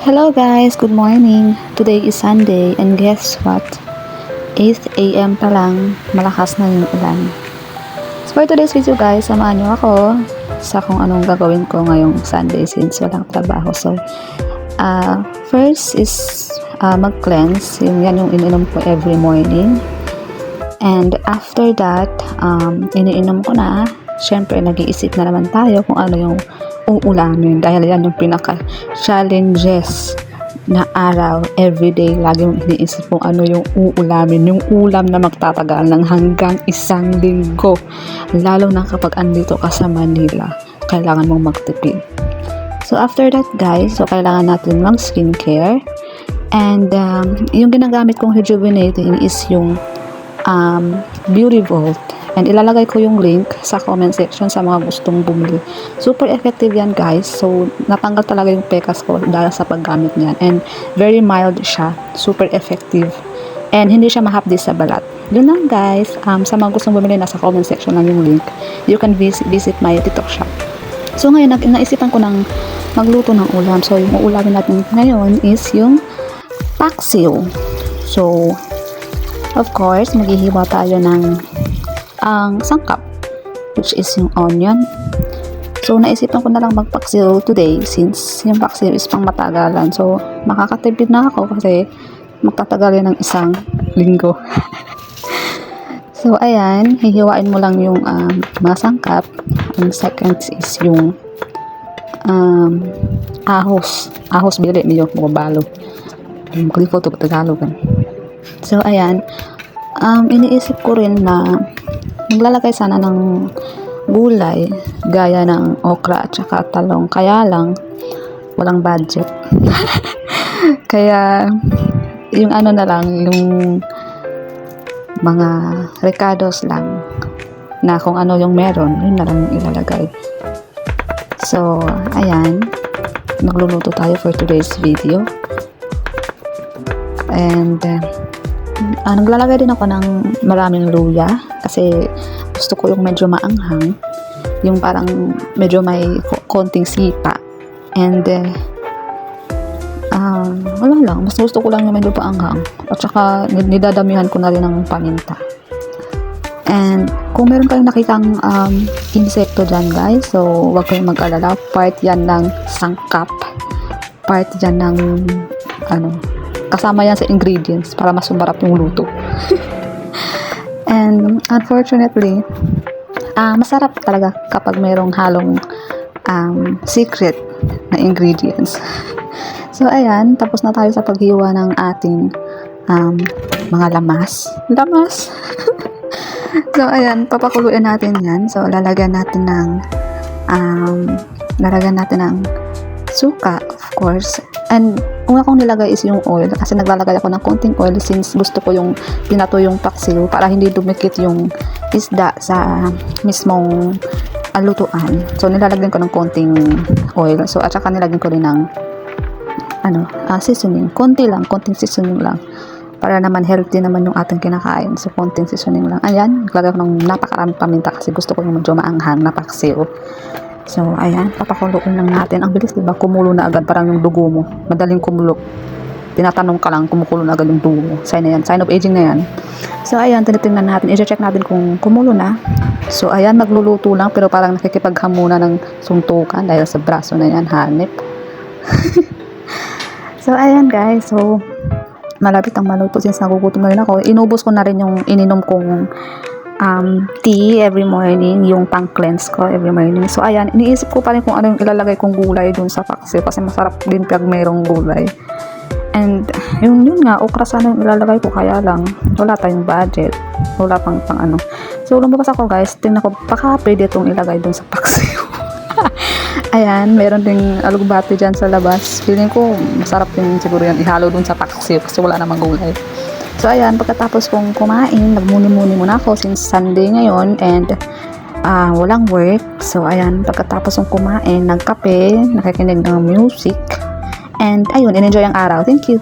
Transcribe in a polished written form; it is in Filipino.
Hello guys, good morning. Today is Sunday and guess what? 8 a.m. pa lang, malakas na yung ulan. So for today's video guys, samahan niyo ako sa kung anong gagawin ko ngayong Sunday since walang trabaho. So, first is mag-cleanse. Yan yung ininom ko every morning. And after that, iniinom ko na. Syempre, nag-iisip na naman tayo kung ano yung uulamin dahil yan yung pinaka-challenges na araw, everyday, lagi mong iniisip kung ano yung uulamin, yung ulam na magtatagal ng hanggang 1 linggo, lalo na kapag andito ka sa Manila, kailangan mong magtipid. So after that guys, so kailangan natin mag skincare and yung ginagamit kong rejuvenating is yung Beauty Vault. And ilalagay ko yung link sa comment section sa mga gustong bumili. Super effective yan guys. So, natanggal talaga yung pekas ko dahil sa paggamit niyan. And very mild siya. Super effective. And hindi siya mahapdi sa balat. Yun lang guys. Sa mga gustong bumili, nasa comment section lang yung link. You can visit my TikTok shop. So, ngayon, naisipan ko ng magluto ng ulam. So, yung ulamin natin ngayon is yung paksiw. So, of course, maghihiwa tayo ng ang sangkap, which is yung onion. So, naisipan ko na lang magpaksiw today since yung paksiw is pang matagalan. So, makakatipid na ako kasi magtatagal yan ng 1 linggo. So, ayan, hihiwain mo lang yung mga sangkap. Ang second is yung ahos bili, medyo mabalo. Hindi ko ito Tagalog. So, ayan, iniisip ko rin na maglalagay sana ng gulay gaya ng okra at saka talong, kaya lang walang budget. Kaya yung ano na lang, yung mga recados lang na kung ano yung meron, yun na lang yung ilalagay. So ayan, nagluluto tayo for today's video. And naglalagay din ako ng maraming luya kasi gusto ko yung medyo maanghang, yung parang medyo may konting sipa. And wala lang, mas gusto ko lang yung medyo paanghang at saka nidadamihan ko na rin ng paminta. And kung meron kayong nakitang insekto dyan guys, so wag kayong mag-alala, part yan ng sangkap, part yan ng kasama yan sa ingredients para mas sumarap yung luto. And unfortunately, masarap talaga kapag mayroong halong secret na ingredients. So ayan, tapos na tayo sa paghiwa ng ating mga lamas. So ayan, papakuluin natin yan. So lalagyan natin ng suka, of course. And una kong nilagay is yung oil kasi naglalagay ako ng konting oil since gusto ko yung pinato yung paksiw para hindi dumikit yung isda sa mismong lutuan. So nilalagyan ko ng konting oil. So at saka nilagyan ko rin ng seasoning. Konting seasoning lang para naman healthy naman yung ating kinakain. So konting seasoning lang. Ayan, naglagay ko ng napakaraming paminta kasi gusto ko yung medyo maanghang na paksiw. So, ayan, papakuluin lang natin. Ang bilis, diba? Kumulo na agad, parang yung dugo mo. Madaling kumulo. Tinatanong ka lang, kumukulo na agad yung dugo mo. Sign na yan. Sign of aging na yan. So, ayan, tinitingnan natin. I-check natin kung kumulo na. So, ayan, magluluto lang, pero parang nakikipaghamuna ng suntukan dahil sa braso na yan, hanip. So, ayan, guys. So, malapit ang maluto since nagugutom na rin ako. Inubos ko na rin yung ininom kong tea every morning, yung pang cleanse ko every morning. So ayan, iniisip ko pa rin kung ano yung ilalagay kong gulay dun sa paksiw kasi masarap din pag mayroong gulay. And yun nga, okra sana yung ilalagay ko, kaya lang wala tayong budget, wala pang ano. So lumabas ako guys, tingnan ko baka pwede itong ilagay dun sa paksiw. Ayan, meron ding alugbati dyan sa labas. Feeling ko masarap din siguro yan ihalo dun sa paksiw kasi wala namang gulay. So ayan, pagkatapos kong kumain, nagmuni-muni muna ako since Sunday ngayon and walang work. So ayan, pagkatapos kong kumain, nagkape, nakikinig ng music, and ayun, in-enjoy ang araw. Thank you.